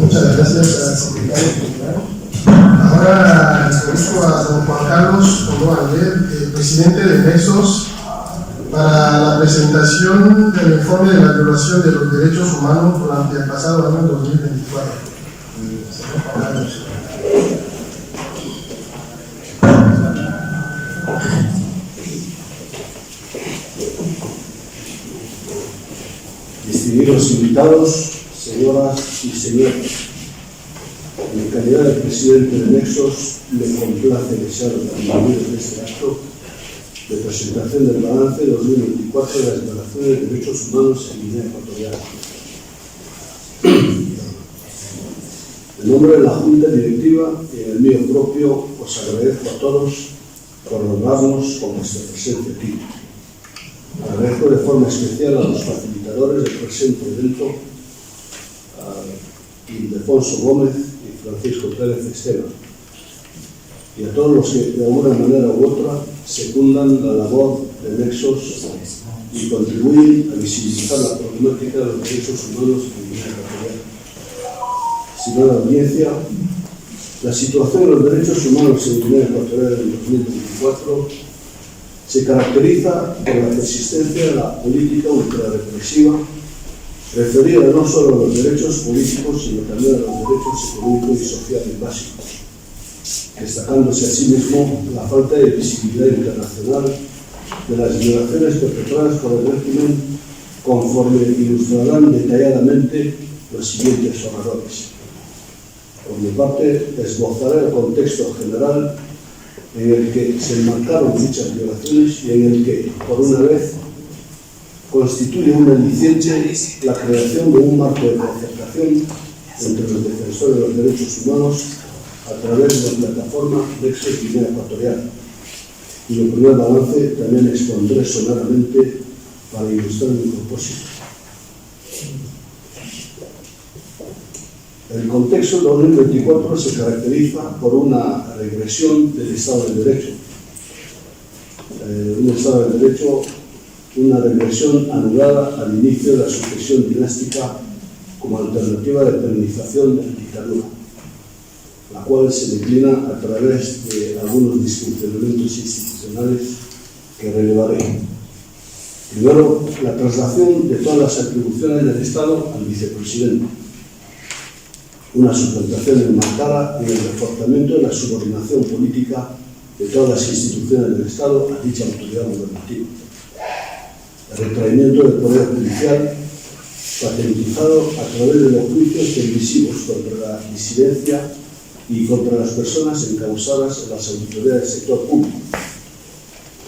Muchas gracias al secretario general. Ahora entrevisto a don Juan Carlos Odoander, presidente de Nexos, para la presentación del informe de la violación de los derechos humanos durante el pasado año 2024. Señor Juan Carlos. Distinguidos invitados, señoras y señores, en calidad de presidente de Nexos, me complace desearos la bienvenida en este acto de presentación del balance 2024 de las violaciones de derechos humanos en Guinea Ecuatorial. En nombre de la Junta Directiva y en el mío propio, os agradezco a todos por honrarnos con vuestra presencia aquí. Agradezco de forma especial a los facilitadores del presente evento, a Ildefonso Gómez y Francisco Pérez Esteban, y a todos los que de alguna manera u otra secundan la labor de Nexos y contribuyen a visibilizar la problemática de los derechos humanos en Guinea Ecuatorial. Estimada audiencia, la situación de los derechos humanos en Guinea Ecuatorial en 2024 se caracteriza por la persistencia de la política ultrarrepresiva referida no solo a los derechos políticos, sino también a los derechos económicos y sociales básicos, destacándose asimismo la falta de visibilidad internacional de las violaciones perpetradas por el régimen, conforme ilustrarán detalladamente los siguientes oradores. Por mi parte, esbozaré el contexto general en el que se enmarcaron dichas violaciones y en el que, por una vez, constituye un aliciente la creación de un marco de concertación entre los defensores de los derechos humanos a través de la plataforma Nexos Guinea Ecuatorial, y el primer balance también expondré sonoramente para ilustrar mi propósito. El contexto de 2024 se caracteriza por una regresión del Estado de Derecho. Un Estado de Derecho, una regresión anulada al inicio de la sucesión dinástica como alternativa de perennización de la dictadura, la cual se declina a través de algunos disfuncionamientos institucionales que relevaré. Primero, la traslación de todas las atribuciones del Estado al vicepresidente. Una suplantación enmarcada en el reforzamiento de la subordinación política de todas las instituciones del Estado a dicha autoridad gubernativa. El retraimiento del poder judicial, patentizado a través de los juicios televisivos contra la disidencia y contra las personas encausadas en las auditorías del sector público,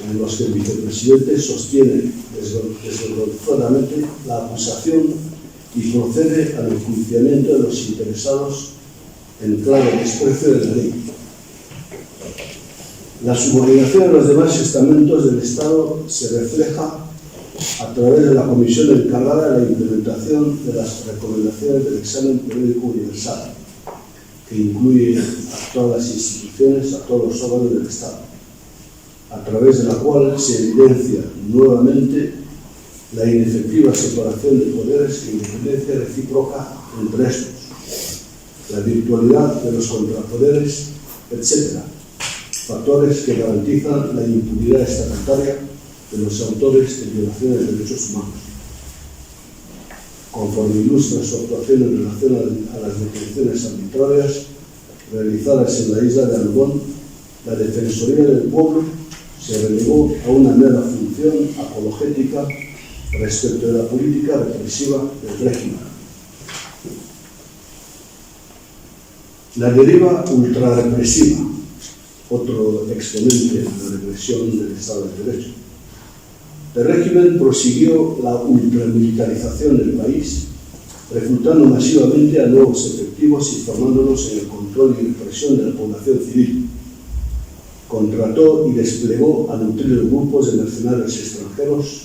en los que el vicepresidente sostiene desvergonzadamente la acusación y procede al enjuiciamiento de los interesados en claro desprecio de la ley. La subordinación de los demás estamentos del Estado se refleja a través de la comisión encargada de la implementación de las recomendaciones del examen periódico universal, que incluye a todas las instituciones, a todos los órganos del Estado, a través de la cual se evidencia nuevamente la inefectiva separación de poderes e independencia recíproca entre estos, la virtualidad de los contrapoderes, etc. Factores que garantizan la impunidad estatutaria de los autores de violaciones de derechos humanos. Conforme ilustra su actuación en relación a las detenciones arbitrarias realizadas en la isla de Algón, la Defensoría del Pueblo se relegó a una mera función apologética respecto de la política represiva del régimen. La deriva ultrarrepresiva, otro exponente de la represión del Estado de Derecho. El régimen prosiguió la ultramilitarización del país, reclutando masivamente a nuevos efectivos y formándolos en el control y represión de la población civil. Contrató y desplegó a nutridos grupos de mercenarios extranjeros,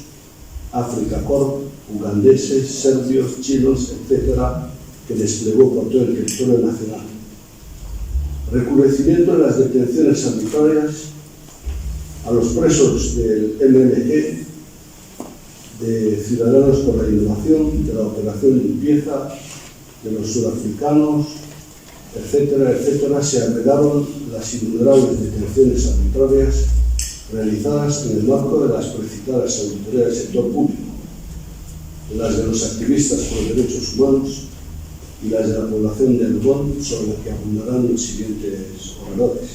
África Corp, ugandeses, serbios, chinos, etc., que desplegó por todo el territorio nacional. Recrudecimiento de las detenciones arbitrarias a los presos del MLG, de Ciudadanos por la Innovación, de la Operación Limpieza, de los sudafricanos, etcétera, etcétera, se agregaron las innumerables detenciones arbitrarias realizadas en el marco de las precitadas auditorías del sector público, las de los activistas por los derechos humanos y las de la población de Algón, sobre las que abundarán los siguientes oradores.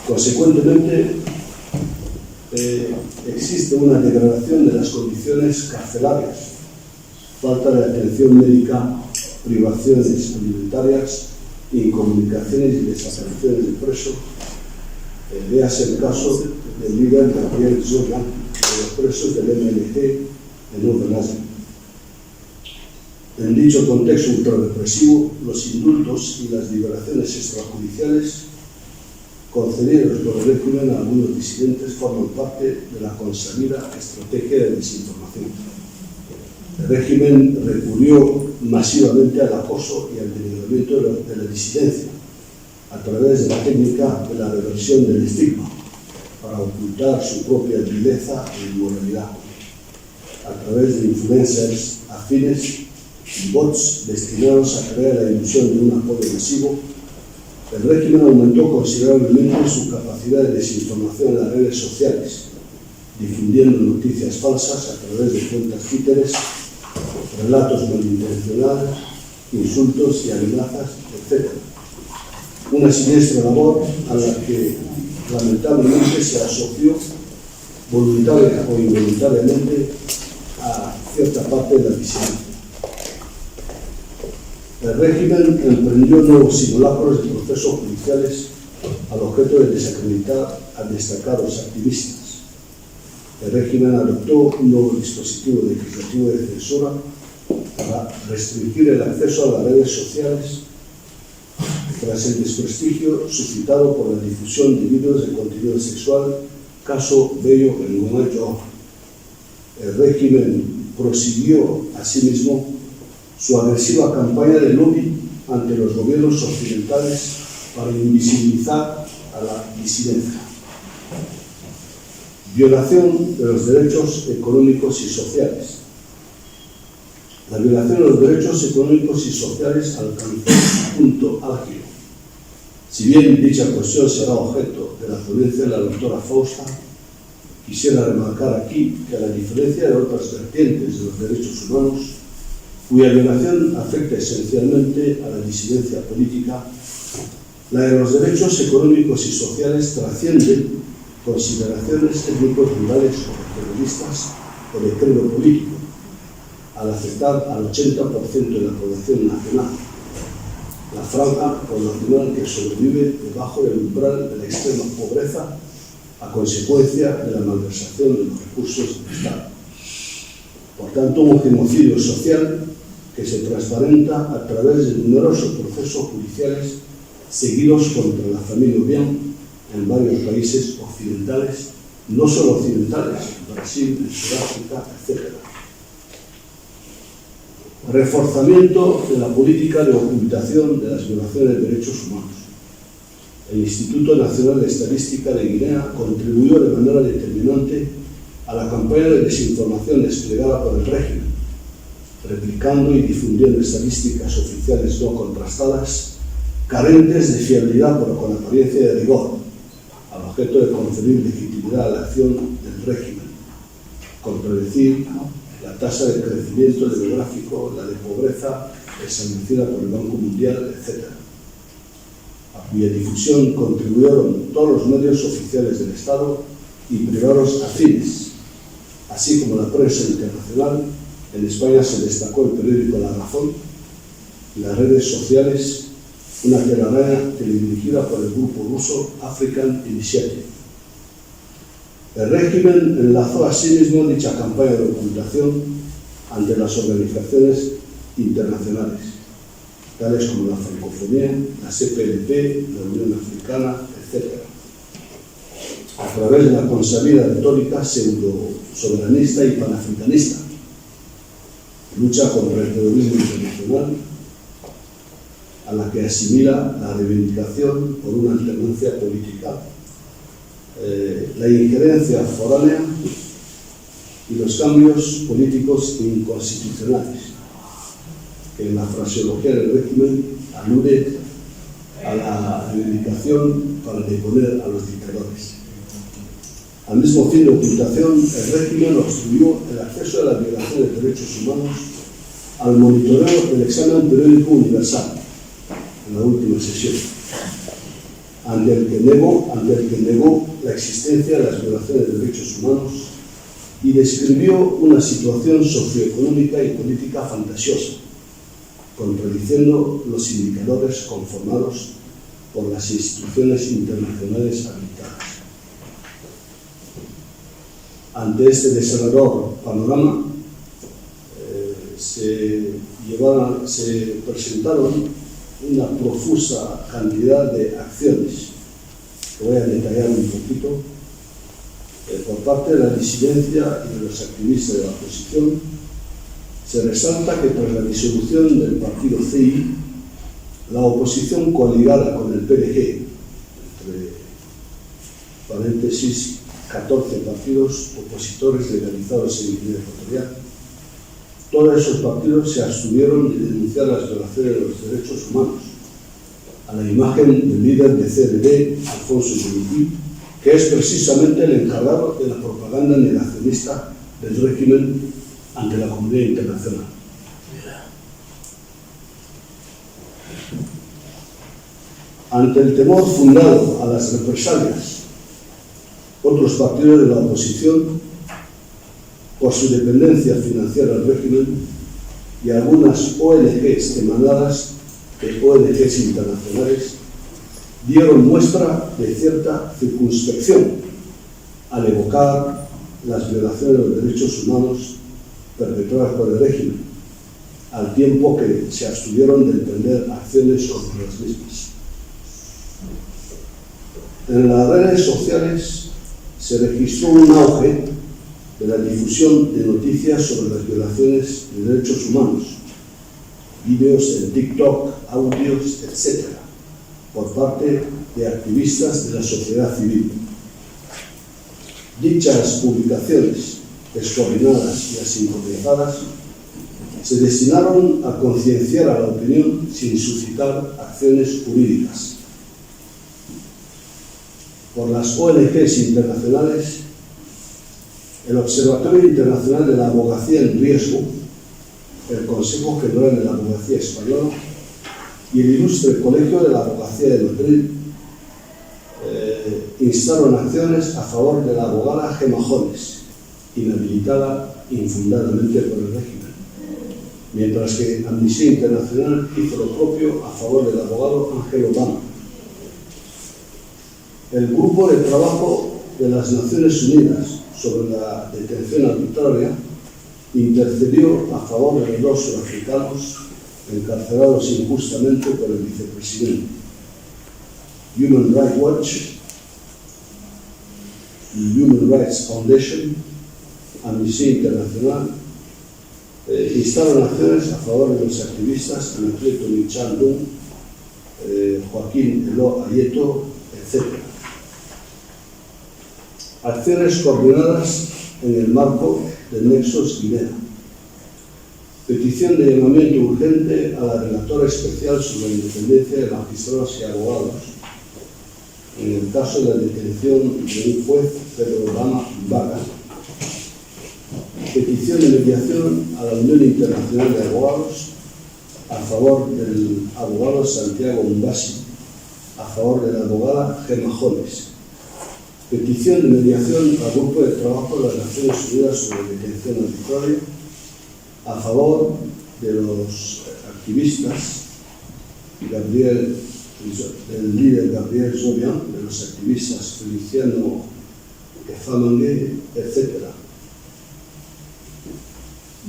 Consecuentemente, existe una degradación de las condiciones carcelarias, falta de atención médica, privaciones alimentarias, incomunicaciones y desapariciones de presos. Véase el caso del líder Gabriel Zorla, de los presos del MNG en Northern Asia. En dicho contexto ultrarrepresivo, los indultos y las liberaciones extrajudiciales concedidos por el régimen a algunos disidentes forman parte de la consabida estrategia de desinformación. El régimen recurrió masivamente al acoso y al denigamiento de la disidencia a través de la técnica de la reversión del estigma para ocultar su propia vileza e inmoralidad, a través de influencers afines y bots destinados a crear la ilusión de un apoyo masivo. El régimen aumentó considerablemente su capacidad de desinformación en las redes sociales, difundiendo noticias falsas a través de cuentas títeres, relatos malintencionados, insultos y amenazas, etc. Una siniestra labor a la que lamentablemente se asoció voluntaria o involuntariamente a cierta parte de la disidencia. El régimen emprendió nuevos simulacros de procesos judiciales al objeto de desacreditar a destacados activistas. El régimen adoptó un nuevo dispositivo legislativo de censura para restringir el acceso a las redes sociales tras el desprestigio suscitado por la difusión de vídeos de contenido sexual, caso Bello en Guanajuato. El régimen prosiguió asimismo su agresiva campaña de lobby ante los gobiernos occidentales para invisibilizar a la disidencia. Violación de los derechos económicos y sociales. La violación de los derechos económicos y sociales alcanzó un punto álgido. Si bien dicha cuestión será objeto de la ponencia de la doctora Fausta, quisiera remarcar aquí que a la diferencia de otras vertientes de los derechos humanos, cuya violación afecta esencialmente a la disidencia política, la de los derechos económicos y sociales trasciende consideraciones étnico-rurales o terroristas o de credo político, al afectar al 80% de la población nacional, la franja poblacional que sobrevive debajo del umbral de la extrema pobreza a consecuencia de la malversación de los recursos del Estado. Por tanto, un genocidio social que se transparenta a través de numerosos procesos judiciales seguidos contra la familia Obiang en varios países occidentales, no solo occidentales, Brasil, Sudáfrica, etc. Reforzamiento de la política de ocultación de las violaciones de derechos humanos. El Instituto Nacional de Estadística de Guinea contribuyó de manera determinante a la campaña de desinformación desplegada por el régimen, replicando y difundiendo estadísticas oficiales no contrastadas, carentes de fiabilidad pero con apariencia de rigor, al objeto de conferir legitimidad a la acción del régimen, contradecir la tasa de crecimiento demográfico, la de pobreza establecida por el Banco Mundial, etc., a cuya difusión contribuyeron todos los medios oficiales del Estado y privados afines, así como la prensa internacional. En España se destacó el periódico La Razón, las redes sociales, una telaraña teledirigida por el grupo ruso African Initiative. El régimen enlazó asimismo dicha campaña de ocultación ante las organizaciones internacionales, tales como la Francofonía, la CPLP, la Unión Africana, etc., a través de la consabida retórica pseudo-soberanista y panafricanista, lucha contra el terrorismo internacional, a la que asimila la reivindicación por una alternancia política, la injerencia foránea y los cambios políticos inconstitucionales, que en la fraseología del régimen alude a la reivindicación para deponer a los dictadores. Al mismo fin de ocultación, el régimen obstruyó el acceso a la violación de derechos humanos al monitoreo del examen periódico universal en la última sesión, ante el que negó la existencia de las violaciones de derechos humanos y describió una situación socioeconómica y política fantasiosa, contradiciendo los indicadores conformados por las instituciones internacionales habilitadas. Ante este desolador panorama, se presentaron una profusa cantidad de acciones que voy a detallar un poquito por parte de la disidencia y de los activistas de la oposición. Se resalta que tras la disolución del partido CI, la oposición coaligada con el PDG, entre paréntesis 14 partidos opositores legalizados en Guinea Ecuatorial, todos esos partidos se abstuvieron de denunciar las violaciones de los derechos humanos, a la imagen del líder de CND, Alfonso Yunití, que es precisamente el encargado de la propaganda negacionista del régimen ante la comunidad internacional. Ante el temor fundado a las represalias, otros partidos de la oposición, por su dependencia financiera del régimen, y algunas ONGs emanadas de ONGs internacionales, dieron muestra de cierta circunspección al evocar las violaciones de los derechos humanos perpetradas por el régimen, al tiempo que se abstuvieron de emprender acciones contra las mismas. En las redes sociales se registró un auge de la difusión de noticias sobre las violaciones de derechos humanos, vídeos en TikTok, audios, etc., por parte de activistas de la sociedad civil. Dichas publicaciones, descoordinadas y asincronizadas, se destinaron a concienciar a la opinión sin suscitar acciones jurídicas. Por las ONGs internacionales, el Observatorio Internacional de la Abogacía en Riesgo, el Consejo General de la Abogacía Española y el Ilustre Colegio de la Abogacía de Madrid instaron acciones a favor de la abogada Gemma Jones, inhabilitada infundadamente por el régimen, mientras que Amnistía Internacional hizo lo propio a favor del abogado Ángel Obama. El Grupo de Trabajo de las Naciones Unidas sobre la detención arbitraria intercedió a favor de los dos sudafricanos encarcelados injustamente por el vicepresidente. Human Rights Watch y Human Rights Foundation, Amnistía Internacional, instaron acciones a favor de los activistas Anacleto Michandung, Joaquín Elo Ayeto, etc. Acciones coordinadas en el marco de Nexos Guinea. Petición de llamamiento urgente a la relatora especial sobre la independencia de magistrados y abogados en el caso de la detención de un juez, Pedro Obama Vaga. Petición de mediación a la Unión Internacional de Abogados a favor del abogado Santiago Mbasi, a favor de la abogada Gemma Jones. Petición de mediación al Grupo de Trabajo de las Naciones Unidas sobre detención arbitraria a favor de los activistas del líder Gabriel Zobian, de los activistas Feliciano Kefamangue, etc.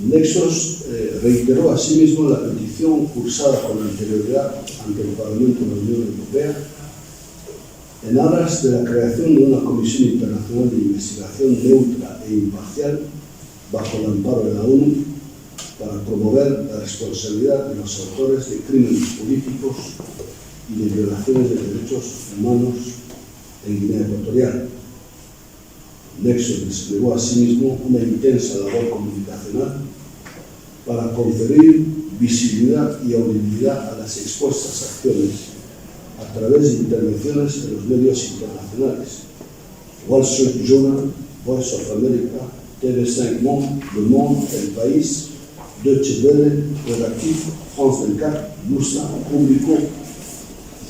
Nexos reiteró asimismo la petición cursada con anterioridad ante el Parlamento de la Unión Europea en aras de la creación de una comisión internacional de investigación neutra e imparcial bajo el amparo de la ONU para promover la responsabilidad de los autores de crímenes políticos y de violaciones de derechos humanos en Guinea Ecuatorial. Nexos desplegó asimismo una intensa labor comunicacional para conferir visibilidad y audibilidad a las expuestas acciones a través de intervenciones en los medios internacionales: Wall Street Journal, Voice of America, TV5 Monde, Le Monde, El País, Deutsche Welle, Redactif, France 24, Lusa, Público,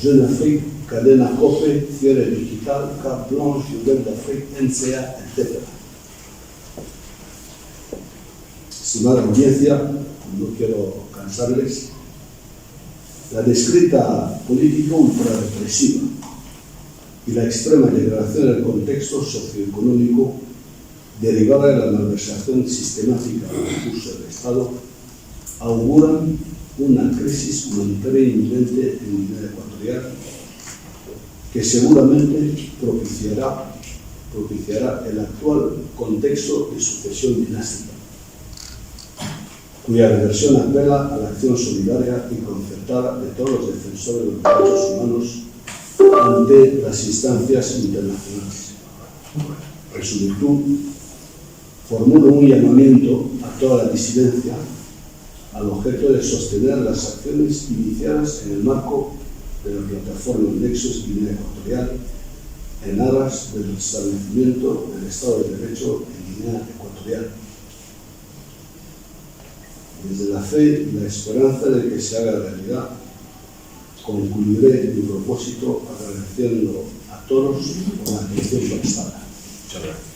Jeune Afrique, Cadena Cope, Fiera Digital, Carte Blanche, Nouvelle d'Afrique, NCA, etc. Estimada audiencia, no quiero cansarles, la descrita política ultrarrepresiva y la extrema degradación del contexto socioeconómico derivada de la malversación sistemática del recursos del Estado auguran una crisis humanitaria inminente en Guinea Ecuatorial que seguramente propiciará el actual contexto de sucesión dinástica, cuya reversión apela a la acción solidaria y concertada de todos los defensores de los derechos humanos ante las instancias internacionales. En su virtud, formulo un llamamiento a toda la disidencia al objeto de sostener las acciones iniciadas en el marco de la plataforma Nexos Guinea Ecuatorial en aras del restablecimiento del Estado de Derecho en Guinea Ecuatorial. Desde la fe y la esperanza de que se haga realidad, concluiré mi propósito agradeciendo a todos por la atención prestada. Muchas gracias.